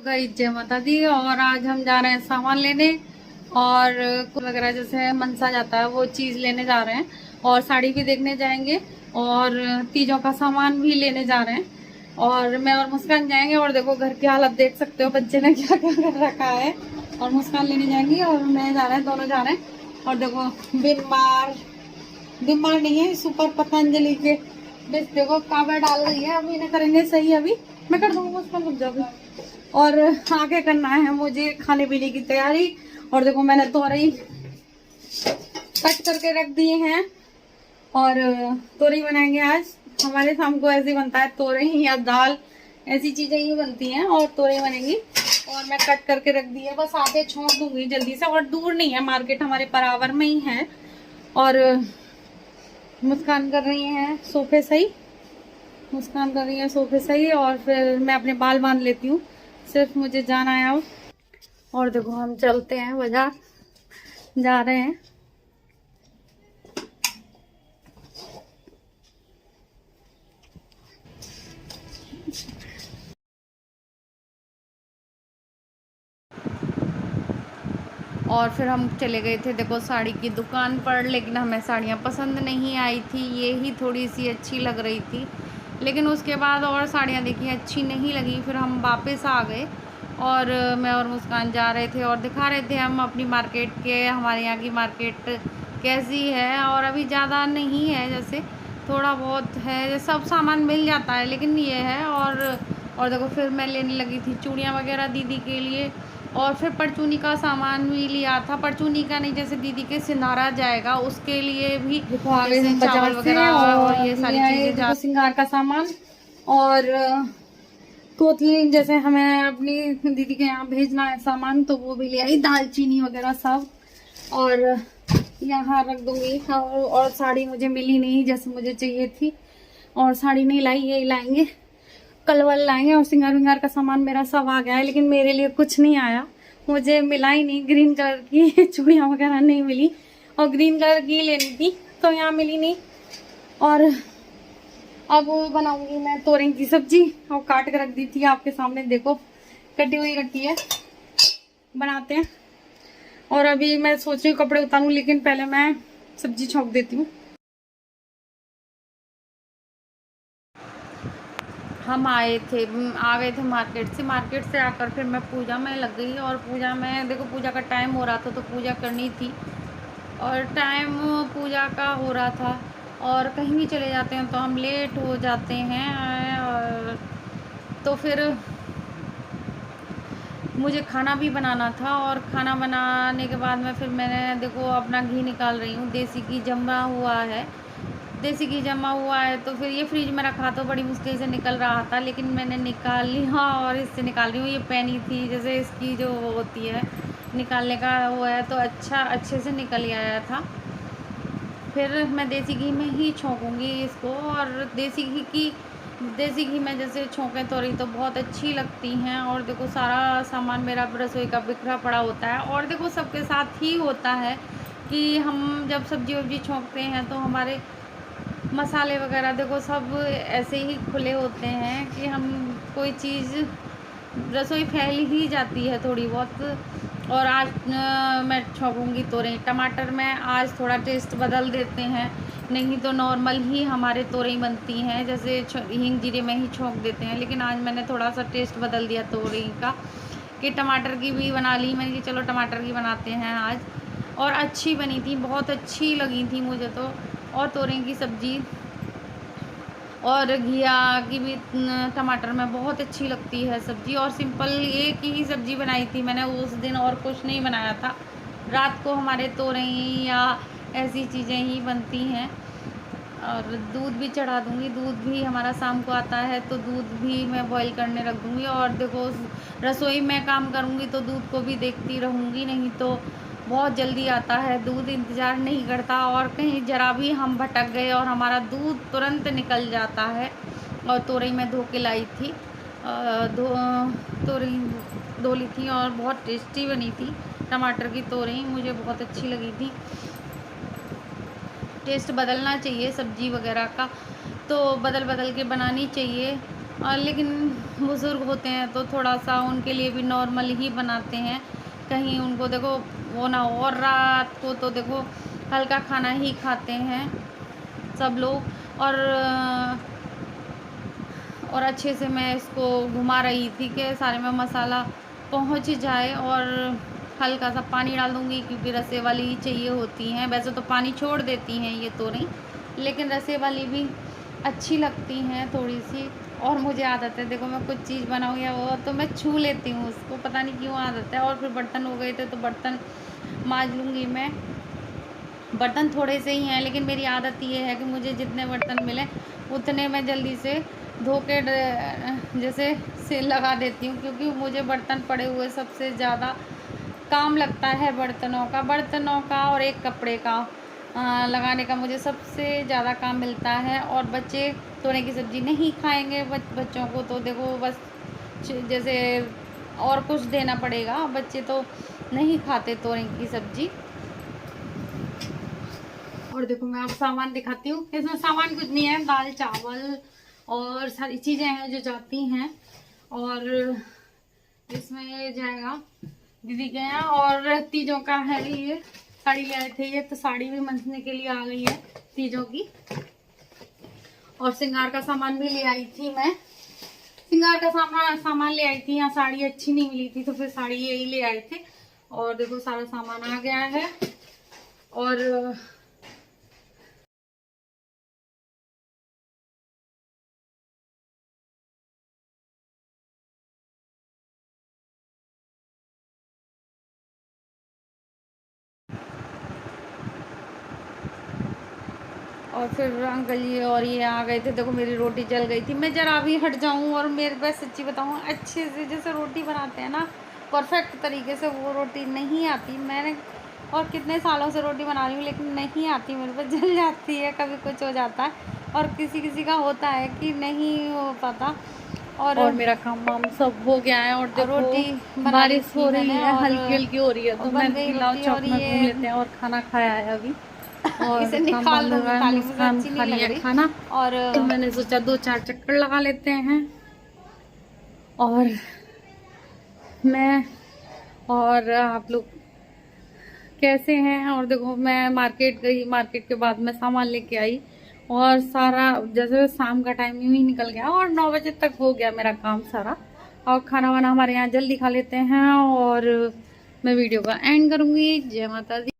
गई जय माता दी। और आज हम जा रहे हैं सामान लेने और कुछ वगैरह जैसे मनसा जाता है वो चीज लेने जा रहे हैं और साड़ी भी देखने जाएंगे और तीजों का सामान भी लेने जा रहे हैं। और मैं और मुस्कान जाएंगे और देखो घर की हालत देख सकते हो, बच्चे ने क्या क्या कर रखा है। और मुस्कान लेने जाएंगी और मैं जा रहे हैं, दोनों जा रहे हैं। और देखो बीमार नहीं है, सुपर पतंजलि के बस देखो काबर डाल रही है। अभी इन्हें करेंगे सही, अभी मैं कर दूंगा, मुस्कान रुक जाओ। और आगे करना है मुझे खाने पीने की तैयारी। और देखो मैंने तोरई कट करके रख दिए हैं और तोरई बनाएंगे आज। हमारे शाम को ऐसे बनता है, तोरई या दाल ऐसी चीजें ही बनती हैं और तोरई बनेगी। और मैं कट करके रख दी है, बस आगे छोड़ दूंगी जल्दी से। और दूर नहीं है, मार्केट हमारे बराबर में ही है। और मुस्कान कर रही है सोफे सही, मुस्कान कर रही है सोफे सही। और फिर मैं अपने बाल बांध लेती हूँ, सिर्फ मुझे जाना है अब। और देखो हम चलते हैं, बाजार जा रहे हैं। और फिर हम चले गए थे देखो साड़ी की दुकान पर, लेकिन हमें साड़ियाँ पसंद नहीं आई थी, ये ही थोड़ी सी अच्छी लग रही थी। लेकिन उसके बाद और साड़ियाँ देखी अच्छी नहीं लगी, फिर हम वापस आ गए। और मैं और मुस्कान जा रहे थे और दिखा रहे थे हम अपनी मार्केट के, हमारे यहाँ की मार्केट कैसी है। और अभी ज़्यादा नहीं है, जैसे थोड़ा बहुत है, जैसे सब सामान मिल जाता है, लेकिन ये है। और देखो फिर मैं लेने लगी थी चूड़ियाँ वगैरह दीदी के लिए। और फिर परचूनी का सामान भी लिया था, परचूनी का नहीं, जैसे दीदी के सिंधारा जाएगा उसके लिए भी जैसे चावल वगैरह और ये सारी चीजें, श्रृंगार का सामान। और कोतली जैसे हमें अपनी दीदी के यहाँ भेजना है सामान, तो वो भी ले आई, दालचीनी वगैरह सब। और यहाँ रख दूंगी। और साड़ी मुझे मिली नहीं जैसे मुझे चाहिए थी, और साड़ी नहीं लाई, यही लाएंगे, कलवल लाएंगे। और श्रृंगार विंगार का सामान मेरा सब आ गया है, लेकिन मेरे लिए कुछ नहीं आया, मुझे मिला ही नहीं। ग्रीन कलर की चूड़ियाँ वगैरह नहीं मिली, और ग्रीन कलर की लेनी थी तो यहाँ मिली नहीं। और अब बनाऊंगी मैं तोरई की सब्जी, और काट कर रख दी थी आपके सामने, देखो कटी हुई रखी है, बनाते हैं। और अभी मैं सोच रही हूँ कपड़े उतारूँ, लेकिन पहले मैं सब्जी छौंक देती हूँ। हम आ गए थे मार्केट से आकर फिर मैं पूजा में लग गई। और पूजा में देखो पूजा का टाइम हो रहा था, तो पूजा करनी थी और टाइम पूजा का हो रहा था। और कहीं भी चले जाते हैं तो हम लेट हो जाते हैं। और तो फिर मुझे खाना भी बनाना था, और खाना बनाने के बाद में फिर मैंने देखो अपना घी निकाल रही हूँ, देसी घी जमा हुआ है, देसी घी जमा हुआ है। तो फिर ये फ्रिज में रखा तो बड़ी मुश्किल से निकल रहा था, लेकिन मैंने निकाल लिया। और इससे निकाल रही हूँ, ये पैनी थी जैसे इसकी जो वो होती है निकालने का वो है, तो अच्छे से निकल ही आया था। फिर मैं देसी घी में ही छौंकूँगी इसको। और देसी घी में जैसे छौंकें तोरई तो बहुत अच्छी लगती हैं। और देखो सारा सामान मेरा रसोई का बिखरा पड़ा होता है। और देखो सबके साथ ही होता है कि हम जब सब्जी वब्जी छौंकते हैं तो हमारे मसाले वगैरह देखो सब ऐसे ही खुले होते हैं कि हम कोई चीज़ रसोई फैल ही जाती है थोड़ी बहुत। और आज मैं छौंकूँगी तोरई। टमाटर में आज थोड़ा टेस्ट बदल देते हैं, नहीं तो नॉर्मल ही हमारे तोरई बनती हैं, जैसे हींग जीरे में ही छौंक देते हैं। लेकिन आज मैंने थोड़ा सा टेस्ट बदल दिया तोरई का, कि टमाटर की भी बना ली मैंने, कि चलो टमाटर की बनाते हैं आज। और अच्छी बनी थी, बहुत अच्छी लगी थी मुझे तो। और तोरई की सब्ज़ी और घिया की भी टमाटर में बहुत अच्छी लगती है सब्ज़ी। और सिंपल एक ही सब्ज़ी बनाई थी मैंने उस दिन, और कुछ नहीं बनाया था। रात को हमारे तोरई या ऐसी चीज़ें ही बनती हैं। और दूध भी चढ़ा दूँगी, दूध भी हमारा शाम को आता है, तो दूध भी मैं बॉईल करने रख दूँगी। और देखो रसोई में काम करूँगी तो दूध को भी देखती रहूँगी, नहीं तो बहुत जल्दी आता है दूध, इंतज़ार नहीं करता। और कहीं ज़रा भी हम भटक गए और हमारा दूध तुरंत निकल जाता है। और तोरई में धो के लाई थी, तोरई धो ली थी और बहुत टेस्टी बनी थी। टमाटर की तोरई मुझे बहुत अच्छी लगी थी। टेस्ट बदलना चाहिए सब्ज़ी वगैरह का, तो बदल बदल के बनानी चाहिए। लेकिन बुज़ुर्ग होते हैं तो थोड़ा सा उनके लिए भी नॉर्मल ही बनाते हैं, कहीं उनको देखो वो ना हो। और रात को तो देखो हल्का खाना ही खाते हैं सब लोग। और अच्छे से मैं इसको घुमा रही थी कि सारे में मसाला पहुंच जाए, और हल्का सा पानी डाल दूँगी क्योंकि रसे वाली ही चाहिए होती हैं। वैसे तो पानी छोड़ देती हैं ये तो नहीं, लेकिन रसे वाली भी अच्छी लगती हैं थोड़ी सी। और मुझे आदत है, देखो मैं कुछ चीज़ बनाऊँ या वो तो मैं छू लेती हूँ उसको, पता नहीं क्यों आदत है। और फिर बर्तन हो गए थे तो बर्तन मांज लूँगी मैं। बर्तन थोड़े से ही हैं, लेकिन मेरी आदत ये है कि मुझे जितने बर्तन मिले उतने मैं जल्दी से धो के जैसे से लगा देती हूँ, क्योंकि मुझे बर्तन पड़े हुए सबसे ज़्यादा काम लगता है। बर्तनों का और एक कपड़े का लगाने का मुझे सबसे ज़्यादा काम मिलता है। और बच्चे तोरई की सब्ज़ी नहीं खाएंगे, बच्चों को तो देखो बस जैसे और कुछ देना पड़ेगा, बच्चे तो नहीं खाते तोरई की सब्ज़ी। और देखो मैं आप सामान दिखाती हूँ। इसमें सामान कुछ नहीं है, दाल चावल और सारी चीज़ें हैं जो जाती हैं। और इसमें ये जाएगा दीदी के यहाँ। और तीजों का है ये साड़ी ले आए थे, ये तो साड़ी भी मंसने के लिए आ गई है तीजों की। और श्रृंगार का सामान भी ले आई थी मैं, श्रृंगार का सामान ले आई थी। यहाँ साड़ी अच्छी नहीं मिली थी तो फिर साड़ी यही ले आए थे। और देखो सारा सामान आ गया है। और फिर अंकल जी और ये आ गए थे। देखो मेरी रोटी जल गई थी, मैं जरा भी हट जाऊं और मेरे पास सच्ची बताऊं अच्छे से जैसे रोटी बनाते हैं ना परफेक्ट तरीके से, वो रोटी नहीं आती। मैंने और कितने सालों से रोटी बना रही हूँ लेकिन नहीं आती मेरे पास, जल जाती है, कभी कुछ हो जाता है। और किसी किसी का होता है कि नहीं हो पाता। और मेरा काम वाम सब हो गया है। और देखो रोटी बारिश हो रही है, हल्की हल्की हो रही है, तो मैं लाओ चौक में घूम लेते हैं। और खाना खाया है अभी और इसे निकाल दूंगी थाली में, अच्छी नहीं लग रही खाना। और तो मैंने सोचा 2-4 चक्कर लगा लेते हैं। और मैं और आप लोग कैसे हैं? और देखो मैं मार्केट गई, मार्केट के बाद मैं सामान लेके आई और सारा जैसे शाम का टाइम यूं ही निकल गया और 9 बजे तक हो गया मेरा काम सारा। और खाना वाना हमारे यहाँ जल्दी खा लेते हैं। और मैं वीडियो का एंड करूँगी। जय माता दी।